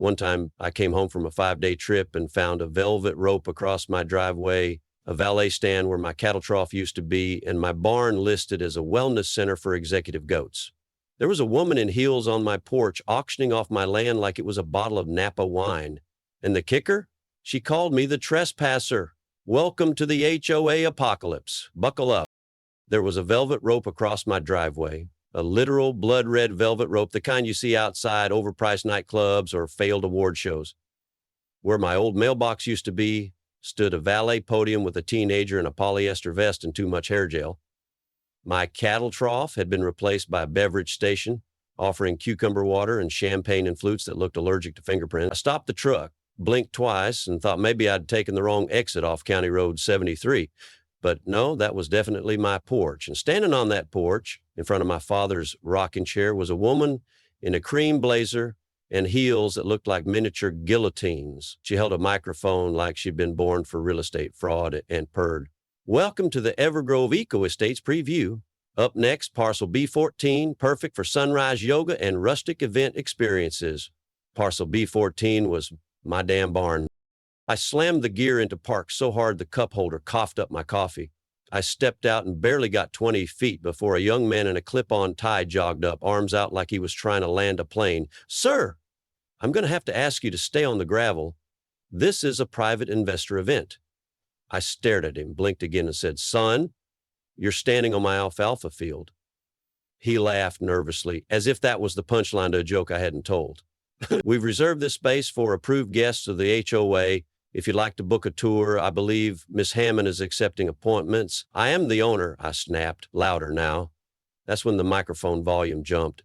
One time I came home from a 5-day trip and found a velvet rope across my driveway, a valet stand where my cattle trough used to be, and my barn listed as a wellness center for executive goats. There was a woman in heels on my porch auctioning off my land like it was a bottle of Napa wine. And the kicker? She called me the trespasser. Welcome to the HOA apocalypse. Buckle up. There was a velvet rope across my driveway, a literal blood-red velvet rope, the kind you see outside overpriced nightclubs or failed award shows. Where my old mailbox used to be stood a valet podium with a teenager in a polyester vest and too much hair gel. My cattle trough had been replaced by a beverage station offering cucumber water and champagne and flutes that looked allergic to fingerprints. I stopped the truck, blinked twice, and thought maybe I'd taken the wrong exit off County Road 73. But no, that was definitely my porch. And standing on that porch in front of my father's rocking chair was a woman in a cream blazer and heels that looked like miniature guillotines. She held a microphone like she'd been born for real estate fraud and purred. Welcome to the Evergrove Eco Estates preview. Up next, parcel B14, perfect for sunrise yoga and rustic event experiences. Parcel B14 was my damn barn. I slammed the gear into park so hard the cup holder coughed up my coffee. I stepped out and barely got 20 feet before a young man in a clip-on tie jogged up, arms out like he was trying to land a plane. Sir, I'm going to have to ask you to stay on the gravel. This is a private investor event. I stared at him, blinked again, and said, Son, you're standing on my alfalfa field. He laughed nervously, as if that was the punchline to a joke I hadn't told. We've reserved this space for approved guests of the HOA. If you'd like to book a tour, I believe Miss Hammond is accepting appointments. I am the owner, I snapped, louder now. That's when the microphone volume jumped.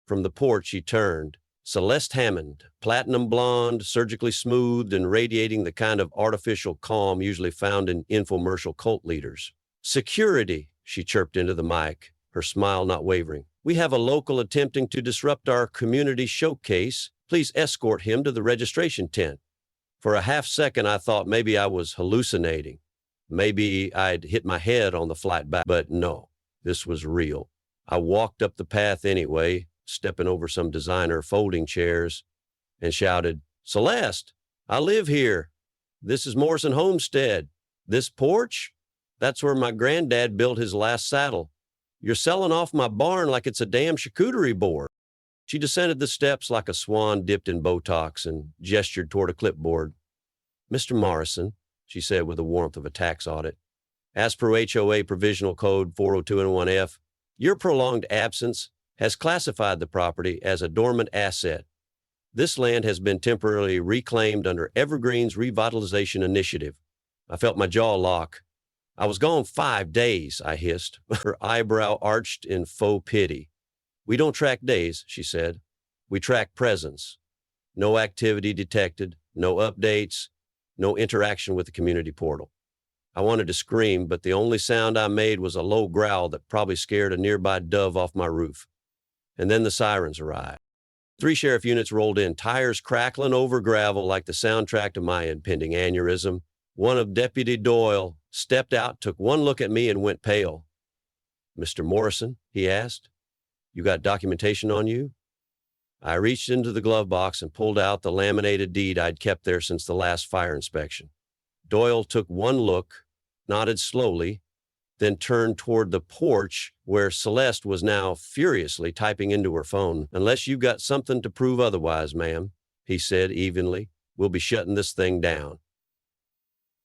From the porch, he turned. Celeste Hammond, platinum blonde, surgically smoothed and radiating the kind of artificial calm usually found in infomercial cult leaders. Security, she chirped into the mic, her smile not wavering. We have a local attempting to disrupt our community showcase. Please escort him to the registration tent. For a half second, I thought maybe I was hallucinating. Maybe I'd hit my head on the flight back, but no, this was real. I walked up the path anyway, stepping over some designer folding chairs, and shouted, Celeste, I live here. This is Morrison Homestead. This porch? That's where my granddad built his last saddle. You're selling off my barn like it's a damn charcuterie board. She descended the steps like a swan dipped in Botox and gestured toward a clipboard. Mr. Morrison, she said with the warmth of a tax audit, as per HOA Provisional Code 402-1F, your prolonged absence has classified the property as a dormant asset. This land has been temporarily reclaimed under Evergreen's Revitalization Initiative. I felt my jaw lock. I was gone 5 days, I hissed, her eyebrow arched in faux pity. We don't track days, she said. We track presence. No activity detected, no updates, no interaction with the community portal. I wanted to scream, but the only sound I made was a low growl that probably scared a nearby dove off my roof. And then the sirens arrived. 3 sheriff units rolled in, tires crackling over gravel like the soundtrack to my impending aneurysm. One of Deputy Doyle stepped out, took one look at me, and went pale. Mr. Morrison, he asked, you got documentation on you? I reached into the glove box and pulled out the laminated deed I'd kept there since the last fire inspection. Doyle took one look, nodded slowly, then turned toward the porch where Celeste was now furiously typing into her phone. Unless you've got something to prove otherwise, ma'am, he said evenly, we'll be shutting this thing down.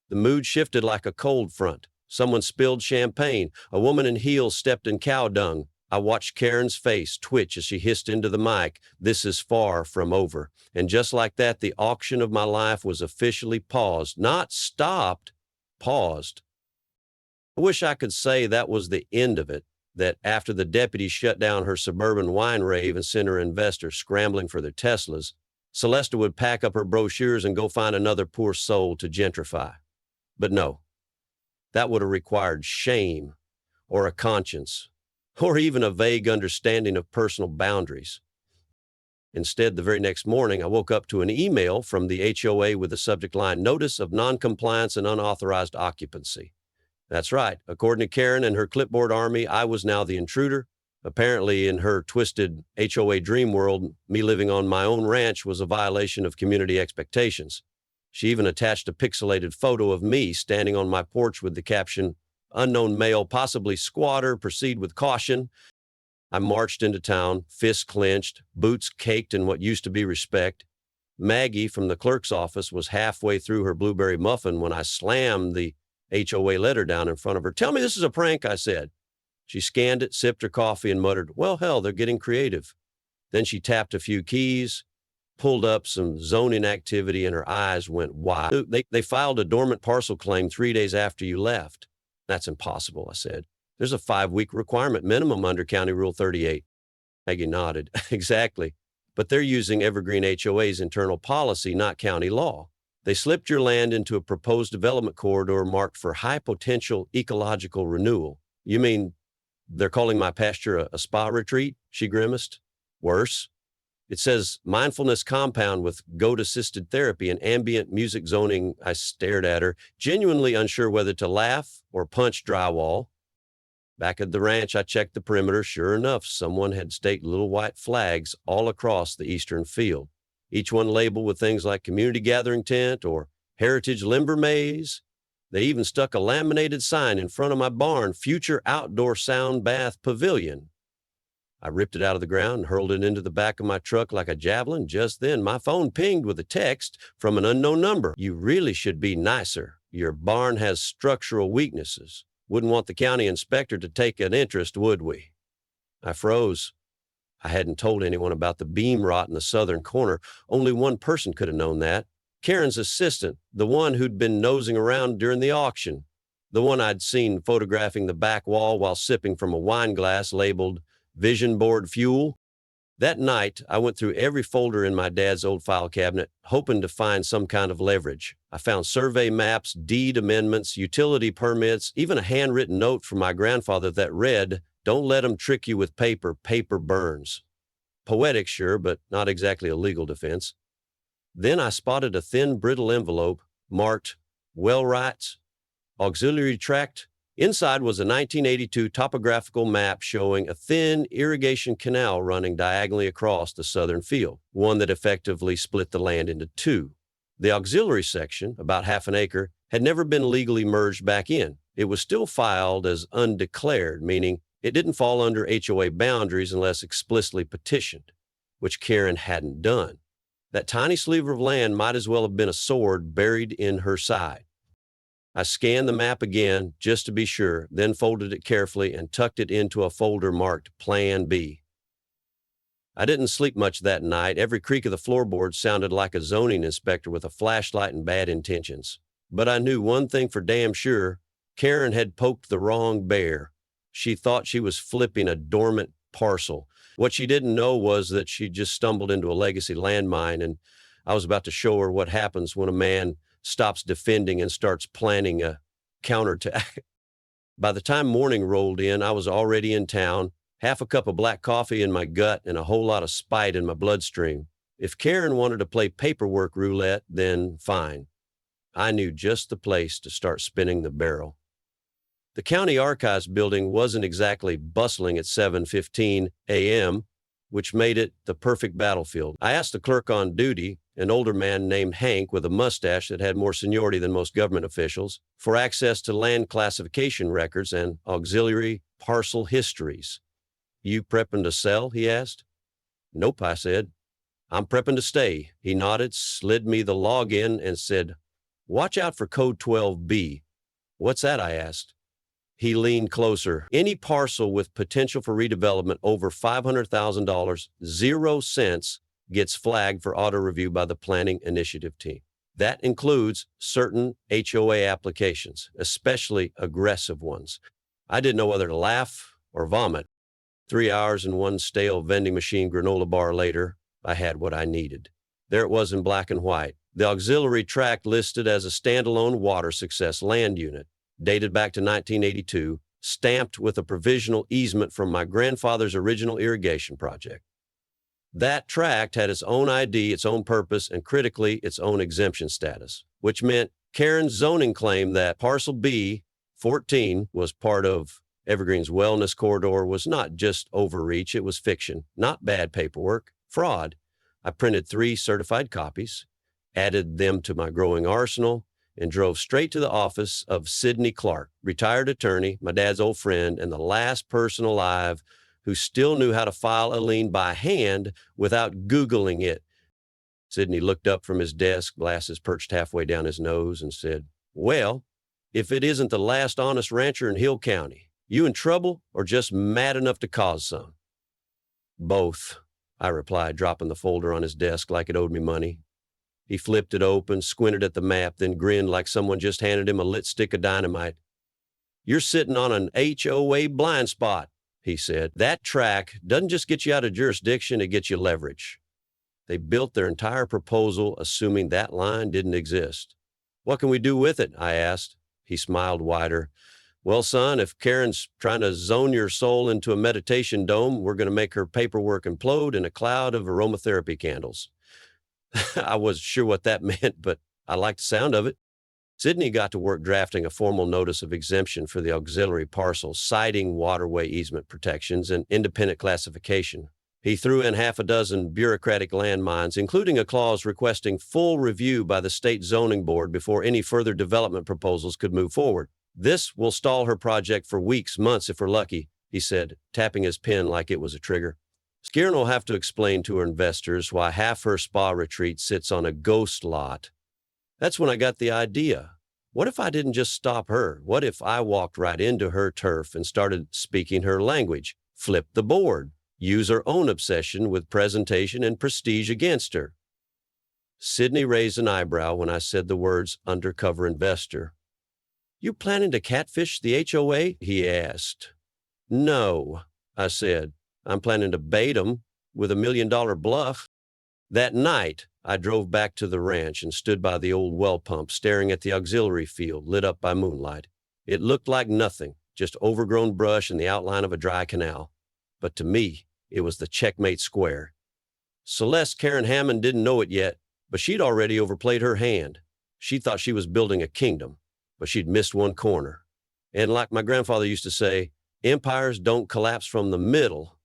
The mood shifted like a cold front. Someone spilled champagne. A woman in heels stepped in cow dung. I watched Karen's face twitch as she hissed into the mic, this is far from over. And just like that, the auction of my life was officially paused. Not stopped, paused. I wish I could say that was the end of it, that after the deputy shut down her suburban wine rave and sent her investors scrambling for their Teslas, Celeste would pack up her brochures and go find another poor soul to gentrify. But no, that would have required shame or a conscience or even a vague understanding of personal boundaries. Instead, the very next morning, I woke up to an email from the HOA with the subject line, Notice of Noncompliance and Unauthorized Occupancy. That's right. According to Karen and her clipboard army, I was now the intruder, Apparently, in her twisted HOA dream world, me living on my own ranch was a violation of community expectations. She even attached a pixelated photo of me standing on my porch with the caption, "Unknown male, possibly squatter, proceed with caution." I marched into town, fists clenched, boots caked in what used to be respect. Maggie from the clerk's office was halfway through her blueberry muffin when I slammed the HOA letter down in front of her. "Tell me this is a prank," I said. She scanned it, sipped her coffee, and muttered, "Well, hell, they're getting creative." Then she tapped a few keys, pulled up some zoning activity, and her eyes went wide. They filed a dormant parcel claim 3 days after you left." "That's impossible," I said. "There's a 5-week requirement minimum under County Rule 38. Maggie nodded. "Exactly. But they're using Evergreen HOA's internal policy, not county law. They slipped your land into a proposed development corridor marked for high potential ecological renewal." "You mean they're calling my pasture a spa retreat?" she grimaced. "Worse. It says mindfulness compound with goat-assisted therapy and ambient music zoning." I stared at her, genuinely unsure whether to laugh or punch drywall. Back at the ranch, I checked the perimeter. Sure enough, someone had staked little white flags all across the eastern field, each one labeled with things like community gathering tent or heritage limber maze. They even stuck a laminated sign in front of my barn, "Future Outdoor Sound Bath Pavilion." I ripped it out of the ground and hurled it into the back of my truck like a javelin. Just then, my phone pinged with a text from an unknown number. "You really should be nicer. Your barn has structural weaknesses. Wouldn't want the county inspector to take an interest, would we?" I froze. I hadn't told anyone about the beam rot in the southern corner. Only one person could have known that. Karen's assistant, the one who'd been nosing around during the auction, the one I'd seen photographing the back wall while sipping from a wine glass labeled "Vision Board Fuel." That night, I went through every folder in my dad's old file cabinet, hoping to find some kind of leverage. I found survey maps, deed amendments, utility permits, even a handwritten note from my grandfather that read, "Don't let 'em trick you with paper. Paper burns." Poetic, sure, but not exactly a legal defense. Then I spotted a thin, brittle envelope marked "Well Rights, Auxiliary Tract." Inside was a 1982 topographical map showing a thin irrigation canal running diagonally across the southern field, one that effectively split the land into two. The auxiliary section, about half an acre, had never been legally merged back in. It was still filed as undeclared, meaning it didn't fall under HOA boundaries unless explicitly petitioned, which Karen hadn't done. That tiny sliver of land might as well have been a sword buried in her side. I scanned the map again just to be sure, then folded it carefully and tucked it into a folder marked Plan B. I didn't sleep much that night. Every creak of the floorboards sounded like a zoning inspector with a flashlight and bad intentions. But I knew one thing for damn sure: Karen had poked the wrong bear. She thought she was flipping a dormant parcel. What she didn't know was that she just stumbled into a legacy landmine, and I was about to show her what happens when a man stops defending and starts planning a counterattack. By the time morning rolled in, I was already in town, half a cup of black coffee in my gut and a whole lot of spite in my bloodstream. If Karen wanted to play paperwork roulette, then fine. I knew just the place to start spinning the barrel. The county archives building wasn't exactly bustling at 7:15 a.m., which made it the perfect battlefield. I asked the clerk on duty, an older man named Hank with a mustache that had more seniority than most government officials, for access to land classification records and auxiliary parcel histories. "You prepping to sell?" he asked. "Nope," I said. "I'm prepping to stay." He nodded, slid me the login, and said, "Watch out for code 12B. "What's that?" I asked. He leaned closer. "Any parcel with potential for redevelopment over $500,000, 0 cents, gets flagged for auto review by the planning initiative team. That includes certain HOA applications, especially aggressive ones." I didn't know whether to laugh or vomit. 3 hours and one stale vending machine granola bar later, I had what I needed. There it was in black and white. The auxiliary tract listed as a standalone water success land unit, dated back to 1982, stamped with a provisional easement from my grandfather's original irrigation project. That tract had its own ID, its own purpose, and critically, its own exemption status, which meant Karen's zoning claim that parcel B, 14, was part of Evergreen's wellness corridor was not just overreach, it was fiction, not bad paperwork, fraud. I printed 3 certified copies, added them to my growing arsenal, and drove straight to the office of Sidney Clark, retired attorney, my dad's old friend, and the last person alive who still knew how to file a lien by hand without Googling it. Sidney looked up from his desk, glasses perched halfway down his nose, and said, "Well, if it isn't the last honest rancher in Hill County, you in trouble or just mad enough to cause some?" "Both," I replied, dropping the folder on his desk like it owed me money. He flipped it open, squinted at the map, then grinned like someone just handed him a lit stick of dynamite. "You're sitting on an HOA blind spot," he said. "That track doesn't just get you out of jurisdiction, it gets you leverage." They built their entire proposal assuming that line didn't exist. "What can we do with it?" I asked. He smiled wider. "Well, son, if Karen's trying to zone your soul into a meditation dome, we're going to make her paperwork implode in a cloud of aromatherapy candles." I wasn't sure what that meant, but I liked the sound of it. Sidney got to work drafting a formal notice of exemption for the auxiliary parcel, citing waterway easement protections and independent classification. He threw in half a dozen bureaucratic landmines, including a clause requesting full review by the state zoning board before any further development proposals could move forward. "This will stall her project for weeks, months if we're lucky," he said, tapping his pen like it was a trigger. "Karen will have to explain to her investors why half her spa retreat sits on a ghost lot." That's when I got the idea. What if I didn't just stop her? What if I walked right into her turf and started speaking her language, flipped the board, use her own obsession with presentation and prestige against her? Sidney raised an eyebrow when I said the words undercover investor. "You planning to catfish the HOA?" he asked. "No," I said. "I'm planning to bait 'em with $1 million bluff." That night, I drove back to the ranch and stood by the old well pump, staring at the auxiliary field lit up by moonlight. It looked like nothing, just overgrown brush and the outline of a dry canal. But to me, it was the checkmate square. Celeste Karen Hammond didn't know it yet, but she'd already overplayed her hand. She thought she was building a kingdom, but she'd missed one corner. And like my grandfather used to say, empires don't collapse from the middle,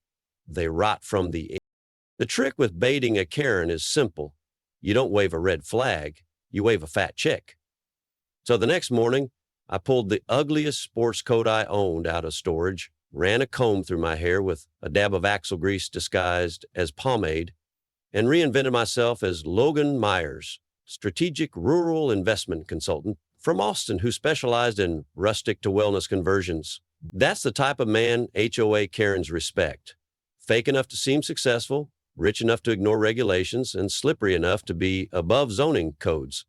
they rot from the end. The trick with baiting a Karen is simple. You don't wave a red flag, you wave a fat check. So the next morning, I pulled the ugliest sports coat I owned out of storage, ran a comb through my hair with a dab of axle grease disguised as pomade, and reinvented myself as Logan Myers, strategic rural investment consultant from Austin who specialized in rustic to wellness conversions. That's the type of man HOA Karens respect. Fake enough to seem successful, rich enough to ignore regulations, and slippery enough to be above zoning codes.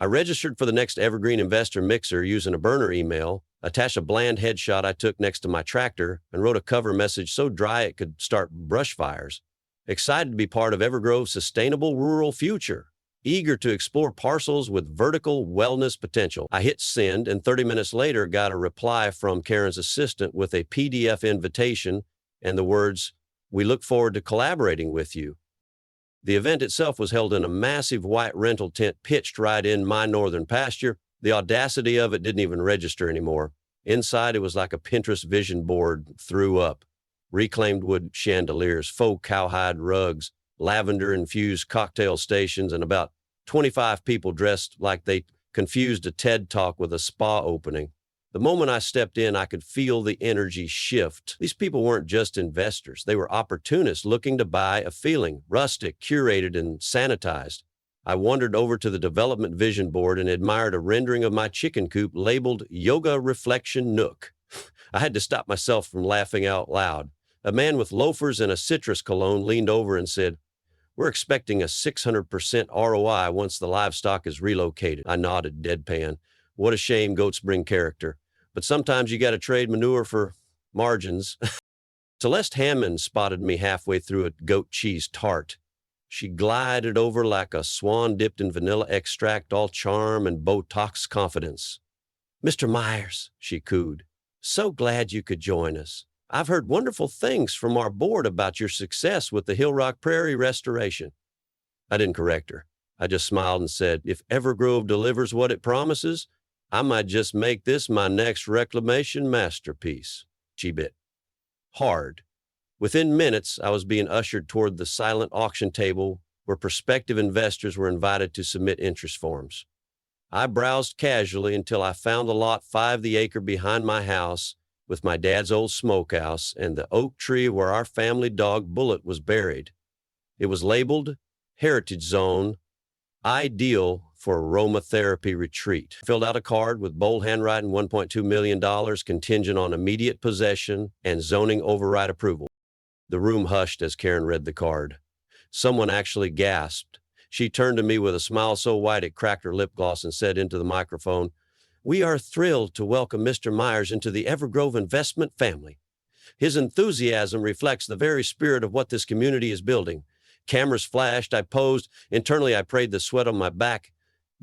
I registered for the next Evergreen Investor Mixer using a burner email, attached a bland headshot I took next to my tractor, and wrote a cover message so dry it could start brush fires. Excited to be part of Evergrove's sustainable rural future. Eager to explore parcels with vertical wellness potential. I hit send, and 30 minutes later got a reply from Karen's assistant with a PDF invitation and the words, "We look forward to collaborating with you." The event itself was held in a massive white rental tent pitched right in my northern pasture. The audacity of it didn't even register anymore. Inside, it was like a Pinterest vision board threw up. Reclaimed wood chandeliers, faux cowhide rugs, lavender-infused cocktail stations, and about 25 people dressed like they confused a TED Talk with a spa opening. The moment I stepped in, I could feel the energy shift. These people weren't just investors. They were opportunists looking to buy a feeling, rustic, curated, and sanitized. I wandered over to the development vision board and admired a rendering of my chicken coop labeled Yoga Reflection Nook. I had to stop myself from laughing out loud. A man with loafers and a citrus cologne leaned over and said, "We're expecting a 600% ROI once the livestock is relocated." I nodded, deadpan. What a shame goats bring character. But sometimes you got to trade manure for margins. Celeste Hammond spotted me halfway through a goat cheese tart. She glided over like a swan dipped in vanilla extract, all charm and Botox confidence. "Mr. Myers," she cooed, "so glad you could join us. I've heard wonderful things from our board about your success with the Hill Rock Prairie restoration." I didn't correct her. I just smiled and said, "If Evergrove delivers what it promises, I might just make this my next reclamation masterpiece. She bit hard. Within minutes, I was being ushered toward the silent auction table where prospective investors were invited to submit interest forms. I browsed casually until I found the lot 5 the acre behind my house with my dad's old smokehouse and the oak tree where our family dog Bullet was buried. It was labeled Heritage Zone, ideal for aromatherapy retreat. Filled out a card with bold handwriting, $1.2 million contingent on immediate possession and zoning override approval. The room hushed as Karen read the card. Someone actually gasped. She turned to me with a smile so wide it cracked her lip gloss and said into the microphone, "We are thrilled to welcome Mr. Myers into the Evergrove investment family. His enthusiasm reflects the very spirit of what this community is building." Cameras flashed, I posed. Internally, I prayed the sweat on my back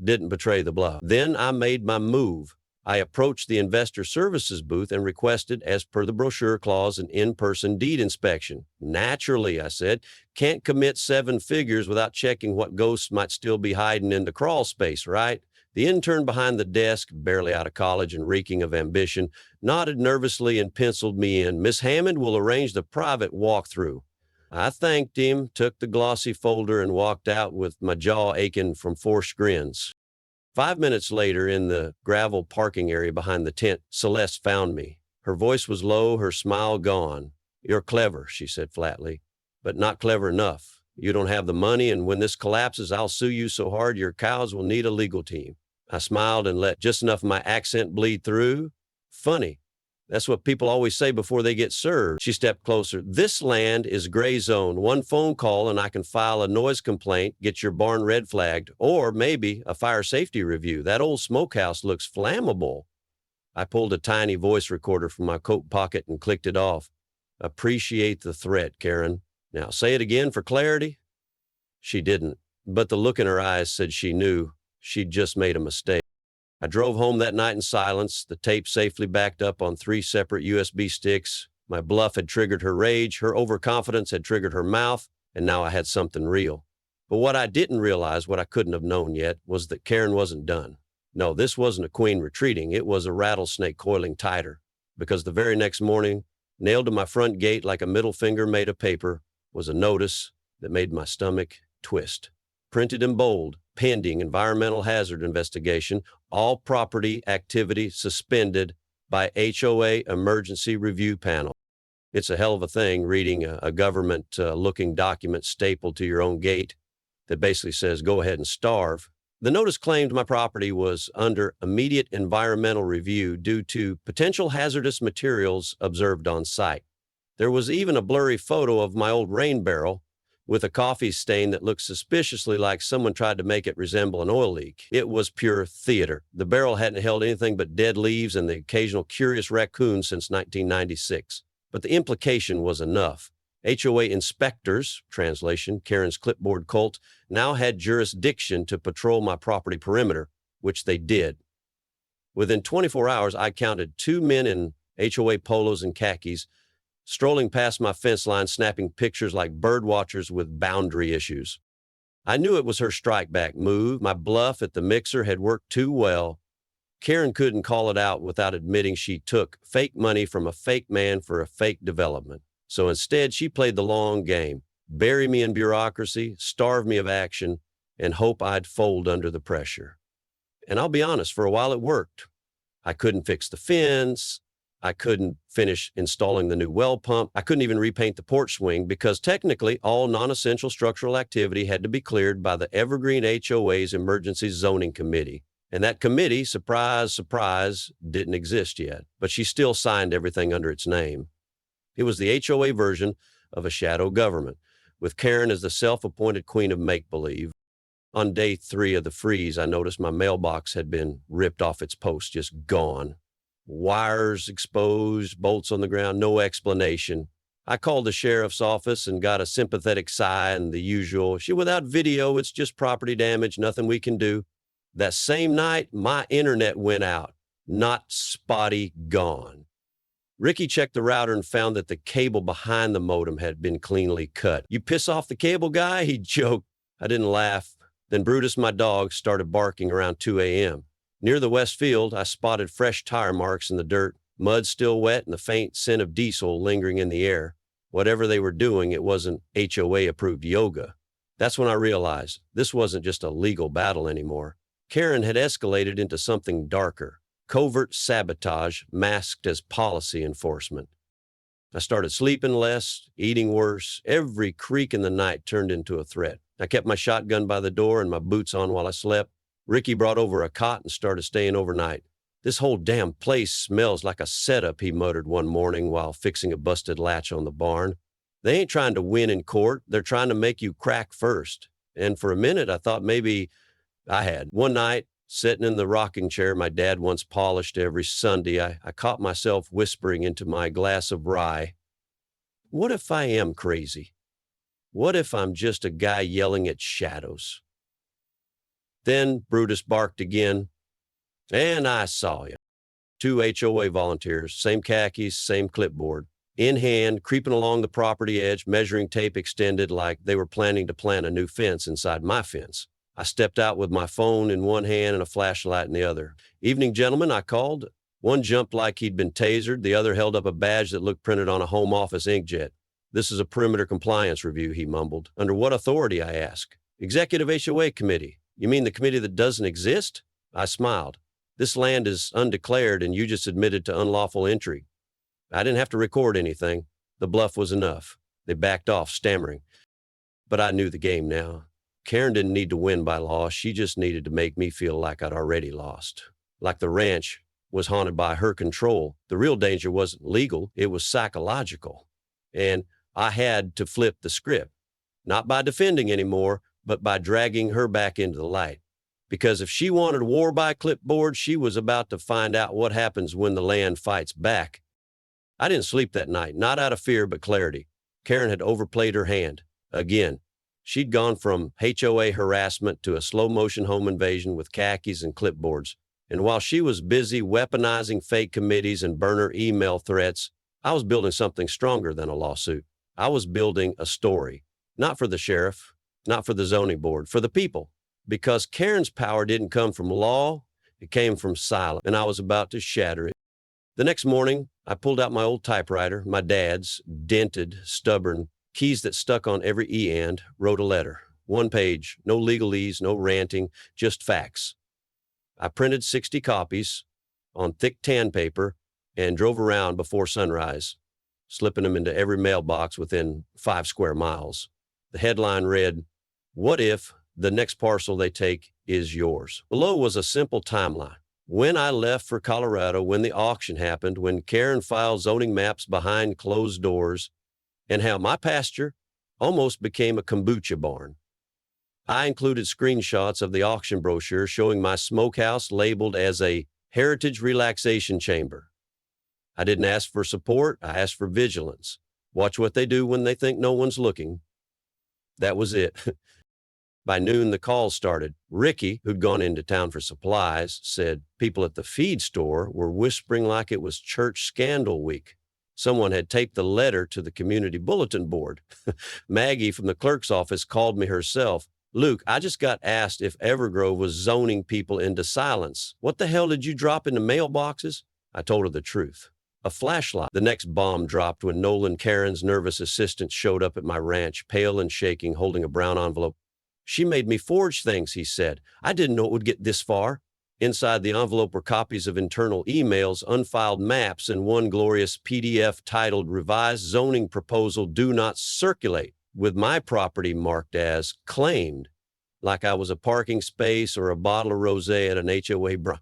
didn't betray the bluff. Then I made my move. I approached the investor services booth and requested, as per the brochure clause, an in-person deed inspection. "Naturally," I said, "can't commit 7 figures without checking what ghosts might still be hiding in the crawl space, right?" The intern behind the desk, barely out of college and reeking of ambition, nodded nervously and penciled me in. "Miss Hammond will arrange the private walkthrough." I thanked him, took the glossy folder, and walked out with my jaw aching from forced grins. 5 minutes later, in the gravel parking area behind the tent, Celeste found me. Her voice was low, her smile gone. "You're clever," she said flatly, "but not clever enough. You don't have the money, and when this collapses, I'll sue you so hard your cows will need a legal team." I smiled and let just enough of my accent bleed through. "Funny. That's what people always say before they get served." She stepped closer. "This land is gray zone. 1 phone call and I can file a noise complaint, get your barn red flagged, or maybe a fire safety review. That old smokehouse looks flammable." I pulled a tiny voice recorder from my coat pocket and clicked it off. "Appreciate the threat, Karen. Now say it again for clarity." She didn't, but the look in her eyes said she knew she'd just made a mistake. I drove home that night in silence, the tape safely backed up on 3 separate USB sticks. My bluff had triggered her rage, her overconfidence had triggered her mouth, and now I had something real. But what I didn't realize, what I couldn't have known yet, was that Karen wasn't done. No, this wasn't a queen retreating, it was a rattlesnake coiling tighter. Because the very next morning, nailed to my front gate like a middle finger made of paper, was a notice that made my stomach twist. Printed in bold, pending environmental hazard investigation, all property activity suspended by HOA emergency review panel. It's a hell of a thing reading a government-looking document stapled to your own gate that basically says, "Go ahead and starve." The notice claimed my property was under immediate environmental review due to potential hazardous materials observed on site. There was even a blurry photo of my old rain barrel with a coffee stain that looked suspiciously like someone tried to make it resemble an oil leak. It was pure theater. The barrel hadn't held anything but dead leaves and the occasional curious raccoon since 1996. But the implication was enough. HOA inspectors, translation, Karen's clipboard cult, now had jurisdiction to patrol my property perimeter, which they did. Within 24 hours, I counted 2 men in HOA polos and khakis strolling past my fence line, snapping pictures like bird watchers with boundary issues. I knew it was her strike back move. My bluff at the mixer had worked too well. Karen couldn't call it out without admitting she took fake money from a fake man for a fake development. So instead, she played the long game, bury me in bureaucracy, starve me of action, and hope I'd fold under the pressure. And I'll be honest, for a while it worked. I couldn't fix the fence. I couldn't finish installing the new well pump. I couldn't even repaint the porch swing because technically all non-essential structural activity had to be cleared by the Evergreen HOA's Emergency Zoning Committee. And that committee, surprise, surprise, didn't exist yet, but she still signed everything under its name. It was the HOA version of a shadow government, with Karen as the self-appointed queen of make-believe. On day 3 of the freeze, I noticed my mailbox had been ripped off its post, just gone. Wires exposed, bolts on the ground, no explanation. I called the sheriff's office and got a sympathetic sigh and the usual, "Without video, it's just property damage, nothing we can do." That same night, my internet went out. Not spotty, gone. Ricky checked the router and found that the cable behind the modem had been cleanly cut. "You piss off the cable guy?" he joked. I didn't laugh. Then Brutus, my dog, started barking around 2 a.m. Near the west field, I spotted fresh tire marks in the dirt, mud still wet and the faint scent of diesel lingering in the air. Whatever they were doing, it wasn't HOA-approved yoga. That's when I realized this wasn't just a legal battle anymore. Karen had escalated into something darker, covert sabotage masked as policy enforcement. I started sleeping less, eating worse. Every creak in the night turned into a threat. I kept my shotgun by the door and my boots on while I slept. Ricky brought over a cot and started staying overnight. "This whole damn place smells like a setup," he muttered one morning while fixing a busted latch on the barn. "They ain't trying to win in court. They're trying to make you crack first." And for a minute, I thought maybe I had. One night, sitting in the rocking chair my dad once polished every Sunday, I caught myself whispering into my glass of rye, "What if I am crazy? What if I'm just a guy yelling at shadows?" Then Brutus barked again, and I saw you. Two HOA volunteers, same khakis, same clipboard, in hand, creeping along the property edge, measuring tape extended like they were planning to plant a new fence inside my fence. I stepped out with my phone in one hand and a flashlight in the other. "Evening, gentlemen," I called. One jumped like he'd been tasered. The other held up a badge that looked printed on a home office inkjet. "This is a perimeter compliance review," he mumbled. "Under what authority?" I asked. "Executive HOA committee." "You mean the committee that doesn't exist?" I smiled. "This land is undeclared and you just admitted to unlawful entry." I didn't have to record anything. The bluff was enough. They backed off, stammering. But I knew the game now. Karen didn't need to win by law. She just needed to make me feel like I'd already lost. Like the ranch was haunted by her control. The real danger wasn't legal, it was psychological. And I had to flip the script. Not by defending anymore, but by dragging her back into the light. Because if she wanted war by clipboard, she was about to find out what happens when the land fights back. I didn't sleep that night, not out of fear, but clarity. Karen had overplayed her hand. Again. She'd gone from HOA harassment to a slow-motion home invasion with khakis and clipboards. And while she was busy weaponizing fake committees and burner email threats, I was building something stronger than a lawsuit. I was building a story. Not for the sheriff, not for the zoning board, for the people. Because Karen's power didn't come from law, it came from silence, and I was about to shatter it. The next morning, I pulled out my old typewriter, my dad's, dented, stubborn, keys that stuck on every E-end, wrote a letter. One page, no legalese, no ranting, just facts. I printed 60 copies on thick tan paper and drove around before sunrise, slipping them into every mailbox within 5 square miles. The headline read, "What if the next parcel they take is yours?" Below was a simple timeline. When I left for Colorado, when the auction happened, when Karen filed zoning maps behind closed doors, and how my pasture almost became a kombucha barn. I included screenshots of the auction brochure showing my smokehouse labeled as a heritage relaxation chamber. I didn't ask for support, I asked for vigilance. Watch what they do when they think no one's looking. That was it. By noon, the calls started. Ricky, who'd gone into town for supplies, said people at the feed store were whispering like it was church scandal week. Someone had taped the letter to the community bulletin board. Maggie from the clerk's office called me herself. "Luke, I just got asked if Evergrove was zoning people into silence. What the hell did you drop in the mailboxes?" I told her the truth. A flashlight. The next bomb dropped when Nolan, Karen's nervous assistant, showed up at my ranch, pale and shaking, holding a brown envelope. "She made me forge things," he said. "I didn't know it would get this far." Inside the envelope were copies of internal emails, unfiled maps, and one glorious PDF titled "Revised Zoning Proposal Do Not Circulate," with my property marked as claimed, like I was a parking space or a bottle of rosé at an HOA brunch.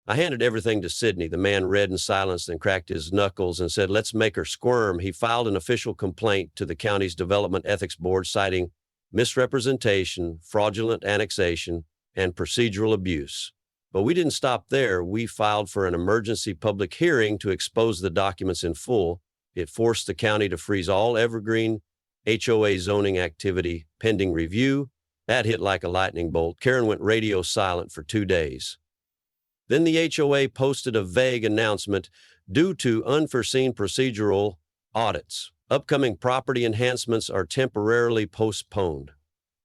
I handed everything to Sidney. The man read in silence, then cracked his knuckles and said, "Let's make her squirm." He filed an official complaint to the county's Development Ethics Board citing misrepresentation, fraudulent annexation, and procedural abuse. But we didn't stop there. We filed for an emergency public hearing to expose the documents in full. It forced the county to freeze all evergreen HOA zoning activity pending review. That hit like a lightning bolt. Karen went radio silent for 2 days. Then the HOA posted a vague announcement: due to unforeseen procedural audits, upcoming property enhancements are temporarily postponed.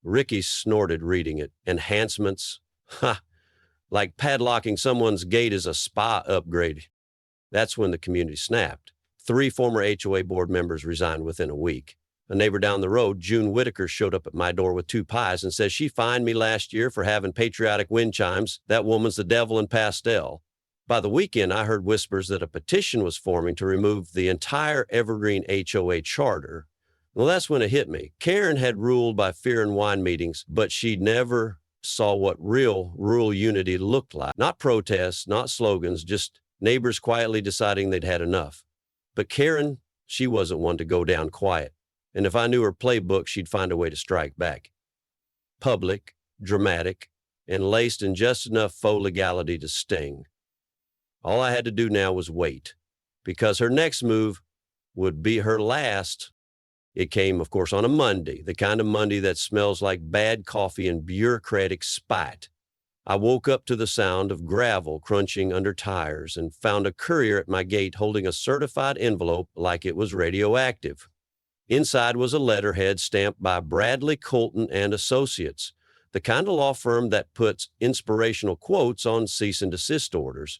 Ricky snorted reading it. Enhancements? Ha! Like padlocking someone's gate is a spa upgrade. That's when the community snapped. 3 former HOA board members resigned within a week. A neighbor down the road, June Whitaker, showed up at my door with 2 pies and says she fined me last year for having patriotic wind chimes. That woman's the devil in pastel. By the weekend, I heard whispers that a petition was forming to remove the entire Evergreen HOA charter. Well, that's when it hit me. Karen had ruled by fear in wine meetings, but she never saw what real rural unity looked like. Not protests, not slogans, just neighbors quietly deciding they'd had enough. But Karen, she wasn't one to go down quiet. And if I knew her playbook, she'd find a way to strike back. Public, dramatic, and laced in just enough faux legality to sting. All I had to do now was wait, because her next move would be her last. It came, of course, on a Monday, the kind of Monday that smells like bad coffee and bureaucratic spite. I woke up to the sound of gravel crunching under tires and found a courier at my gate holding a certified envelope like it was radioactive. Inside was a letterhead stamped by Bradley Colton and Associates, the kind of law firm that puts inspirational quotes on cease and desist orders.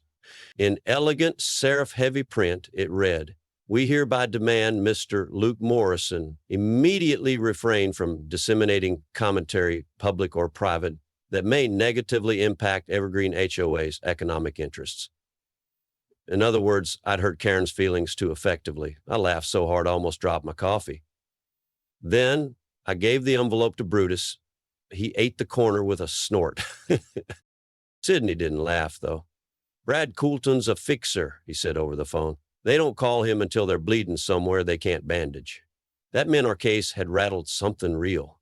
In elegant serif-heavy print, it read, "We hereby demand Mr. Luke Morrison immediately refrain from disseminating commentary, public or private, that may negatively impact Evergreen HOA's economic interests." In other words, I'd hurt Karen's feelings too effectively. I laughed so hard I almost dropped my coffee. Then I gave the envelope to Brutus. He ate the corner with a snort. Sidney didn't laugh, though. "Brad Coulton's a fixer," he said over the phone. "They don't call him until they're bleeding somewhere they can't bandage." That meant our case had rattled something real,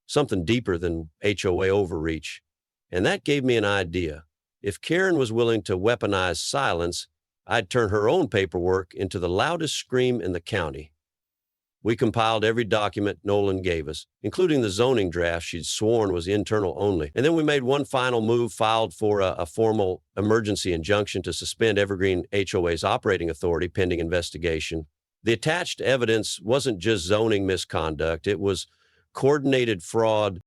something deeper than HOA overreach. And that gave me an idea. If Karen was willing to weaponize silence, I'd turn her own paperwork into the loudest scream in the county. We compiled every document Nolan gave us, including the zoning draft she'd sworn was internal only. And then we made one final move, filed for a formal emergency injunction to suspend Evergreen HOA's operating authority pending investigation. The attached evidence wasn't just zoning misconduct, it was coordinated fraud.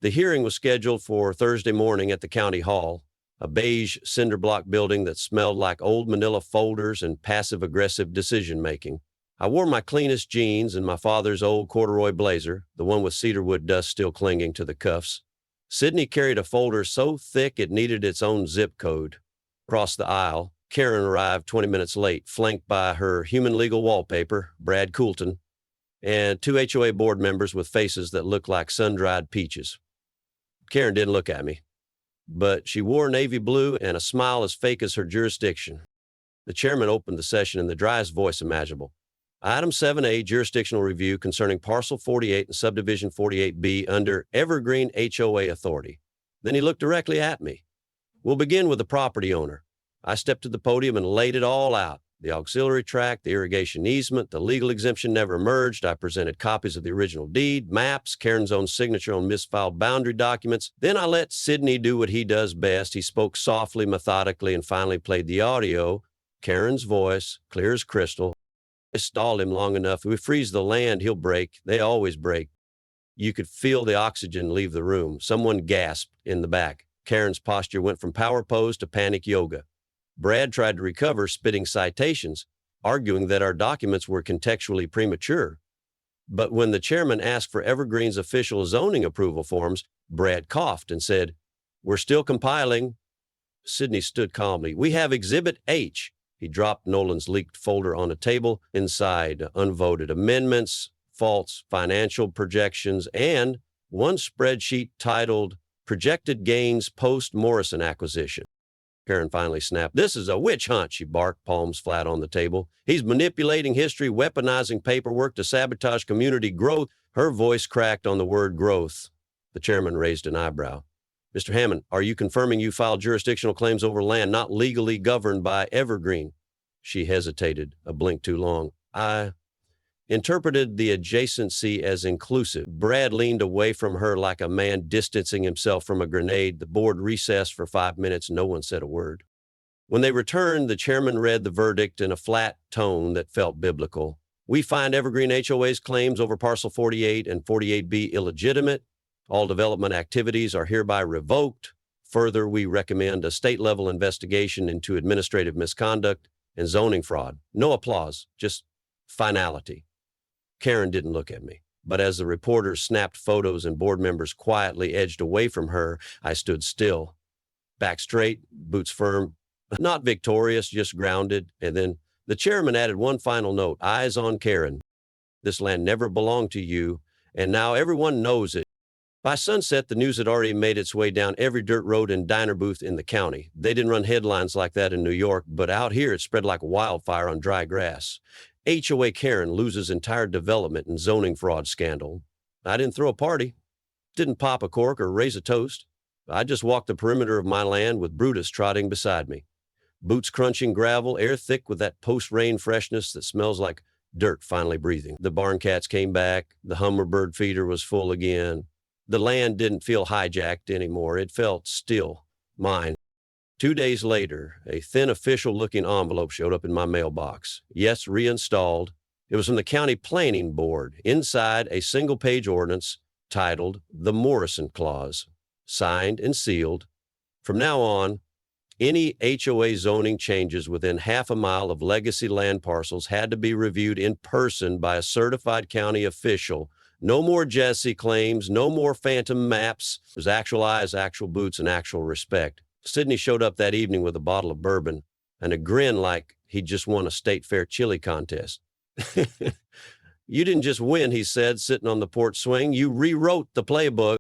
The hearing was scheduled for Thursday morning at the county hall, a beige cinder block building that smelled like old manila folders and passive-aggressive decision-making. I wore my cleanest jeans and my father's old corduroy blazer, the one with cedarwood dust still clinging to the cuffs. Sidney carried a folder so thick it needed its own zip code. Across the aisle, Karen arrived 20 minutes late, flanked by her human legal wallpaper, Brad Coulton, and 2 HOA board members with faces that looked like sun-dried peaches. Karen didn't look at me, but she wore navy blue and a smile as fake as her jurisdiction. The chairman opened the session in the driest voice imaginable. Item 7A, jurisdictional review concerning Parcel 48 and Subdivision 48B under Evergreen HOA authority. Then he looked directly at me. "We'll begin with the property owner." I stepped to the podium and laid it all out. The auxiliary tract, the irrigation easement, the legal exemption never emerged. I presented copies of the original deed, maps, Karen's own signature on misfiled boundary documents. Then I let Sidney do what he does best. He spoke softly, methodically, and finally played the audio. Karen's voice, clear as crystal. I stalled him long enough. If we freeze the land, he'll break. They always break. You could feel the oxygen leave the room. Someone gasped in the back. Karen's posture went from power pose to panic yoga. Brad tried to recover, spitting citations, arguing that our documents were contextually premature. But when the chairman asked for Evergreen's official zoning approval forms, Brad coughed and said, "We're still compiling." Sidney stood calmly. "We have Exhibit H." He dropped Nolan's leaked folder on a table. Inside, unvoted amendments, false financial projections, and one spreadsheet titled Projected Gains Post-Morrison Acquisition. Karen finally snapped. "This is a witch hunt," she barked, palms flat on the table. "He's manipulating history, weaponizing paperwork to sabotage community growth." Her voice cracked on the word growth. The chairman raised an eyebrow. "Mr. Hammond, are you confirming you filed jurisdictional claims over land not legally governed by Evergreen?" She hesitated, a blink too long. "I interpreted the adjacency as inclusive." Brad leaned away from her like a man distancing himself from a grenade. The board recessed for 5 minutes. No one said a word. When they returned, the chairman read the verdict in a flat tone that felt biblical. "We find Evergreen HOA's claims over Parcel 48 and 48B illegitimate. All development activities are hereby revoked. Further, we recommend a state-level investigation into administrative misconduct and zoning fraud. No applause, just finality. Karen didn't look at me, but as the reporters snapped photos and board members quietly edged away from her, I stood still, back straight, boots firm, not victorious, just grounded. And then the chairman added one final note: eyes on Karen. This land never belonged to you, and now everyone knows it. By sunset, the news had already made its way down every dirt road and diner booth in the county. They didn't run headlines like that in New York, but out here it spread like wildfire on dry grass. HOA Karen loses entire development in zoning fraud scandal. I didn't throw a party, didn't pop a cork or raise a toast. I just walked the perimeter of my land with Brutus trotting beside me. Boots crunching gravel, air thick with that post-rain freshness that smells like dirt finally breathing. The barn cats came back. The hummingbird feeder was full again. The land didn't feel hijacked anymore. It felt still mine. 2 days later, a thin official-looking envelope showed up in my mailbox. Yes, reinstalled. It was from the county planning board. Inside, a single-page ordinance titled The Morrison Clause, signed and sealed. From now on, any HOA zoning changes within half a mile of legacy land parcels had to be reviewed in person by a certified county official. No more Jesse claims, no more phantom maps. There's actual eyes, actual boots, and actual respect. Sidney showed up that evening with a bottle of bourbon and a grin like he'd just won a state fair chili contest. You didn't just win, he said, sitting on the porch swing. You rewrote the playbook.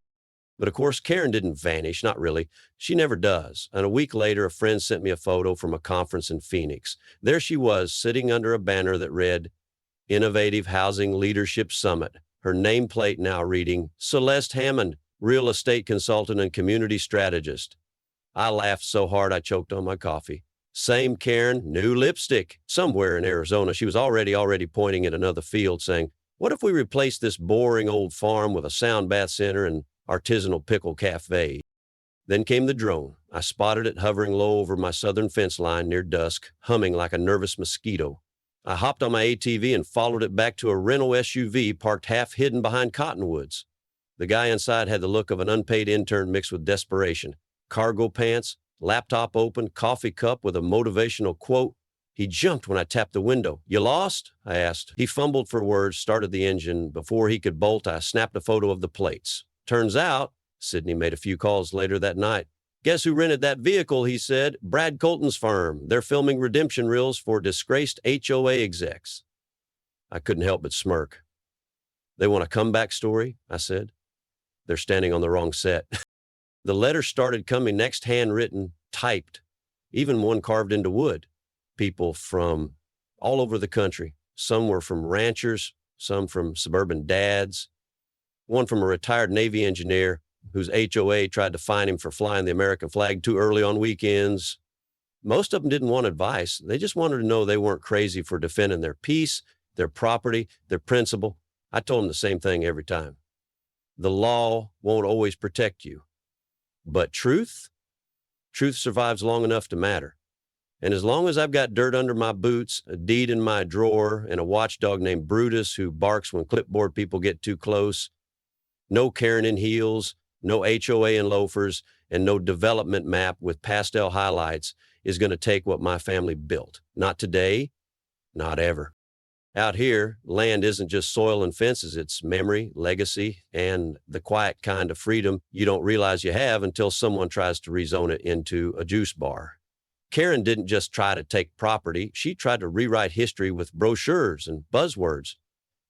But of course, Karen didn't vanish, not really. She never does. And a week later, a friend sent me a photo from a conference in Phoenix. There she was, sitting under a banner that read, Innovative Housing Leadership Summit. Her nameplate now reading, Celeste Hammond, Real Estate Consultant and Community Strategist. I laughed so hard I choked on my coffee. Same Karen, new lipstick. Somewhere in Arizona, she was already pointing at another field, saying, what if we replace this boring old farm with a sound bath center and artisanal pickle cafe? Then came the drone. I spotted it hovering low over my southern fence line near dusk, humming like a nervous mosquito. I hopped on my ATV and followed it back to a rental SUV parked half hidden behind cottonwoods. The guy inside had the look of an unpaid intern mixed with desperation. Cargo pants, laptop open, coffee cup with a motivational quote. He jumped when I tapped the window. You lost? I asked. He fumbled for words, started the engine. Before he could bolt, I snapped a photo of the plates. Turns out, Sidney made a few calls later that night. Guess who rented that vehicle, he said. Brad Colton's firm. They're filming redemption reels for disgraced HOA execs. I couldn't help but smirk. They want a comeback story, I said. They're standing on the wrong set. The letters started coming next, handwritten, typed, even one carved into wood. People from all over the country. Some were from ranchers, some from suburban dads, one from a retired Navy engineer whose HOA tried to fine him for flying the American flag too early on weekends. Most of them didn't want advice. They just wanted to know they weren't crazy for defending their peace, their property, their principle. I told them the same thing every time. The law won't always protect you. But truth survives long enough to matter. And as long as I've got dirt under my boots, a deed in my drawer, and a watchdog named Brutus who barks when clipboard people get too close, no Karen in heels, no HOA in loafers, and no development map with pastel highlights is going to take what my family built. Not today, not ever. Out here, land isn't just soil and fences. It's memory, legacy, and the quiet kind of freedom you don't realize you have until someone tries to rezone it into a juice bar. Karen didn't just try to take property. She tried to rewrite history with brochures and buzzwords.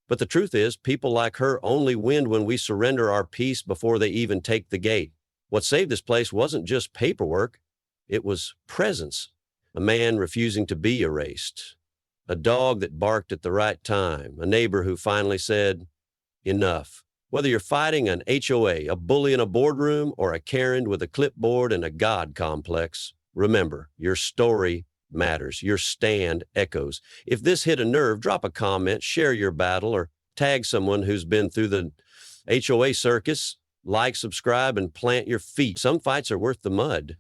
But the truth is, people like her only win when we surrender our peace before they even take the gate. What saved this place wasn't just paperwork. It was presence. A man refusing to be erased. A dog that barked at the right time. A neighbor who finally said, enough. Whether you're fighting an HOA, a bully in a boardroom, or a Karen with a clipboard and a God complex, remember, your story matters. Your stand echoes. If this hit a nerve, drop a comment, share your battle, or tag someone who's been through the HOA circus. Like, subscribe, and plant your feet. Some fights are worth the mud.